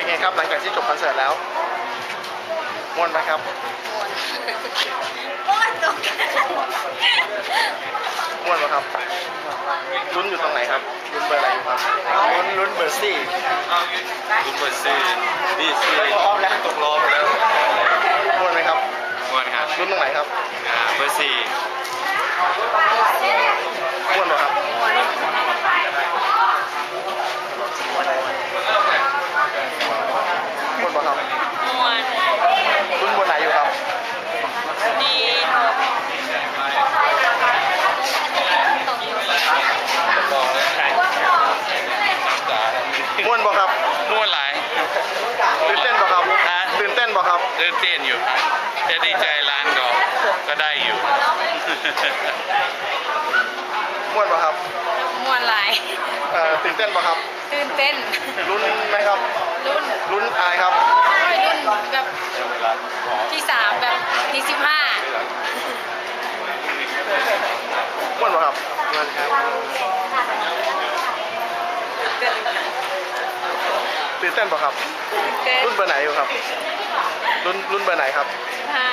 เป็นไงครับหลังจากที่จบคอนเสิร์ตแล้วม่วนไหมครับ ม่วนตรงกัน ม่วนไหมครับลุ้นอยู่ตรงไหนครับลุ้นเบอร์อะไรอยู่ครับลุ้นเบอร์ซี่ ลุ้นเบอร์ซีดีซี รอบแล้ว ตกรอบแล้ว ม่วนไหมครับ ม่วนครับ ลุ้นตรงไหนครับ เบอร์ซี ม่วนไหมครับม่วนไหมครับ ม่วน ลุ้นเบอร์ไหนอยู่ครับ ดีตกอยู่ ม่วนบ่ครับ ม่วนหลาย ตื่นเต้นบ่ครับ ฮะ ตื่นเต้นบ่ครับ ตื่นเต้นอยู่จะดีใจร้านก็ได้อยู่ ม่วนบ่ครับ ม่วนหลาย ตื่นเต้นบ่ครับ ตื่นเต้น ลุ้นไหมครับ รุ่น ลุ้นอายครับ รุ่นแบบที่3แบบที่15 ม่วนบ่ครับม่วนครับตื่นเต้นบ่ครับ เต้น รุ่นเบอร์ไหนอยู่ครับ รุ่นเบอร์ไหนครับ ห้า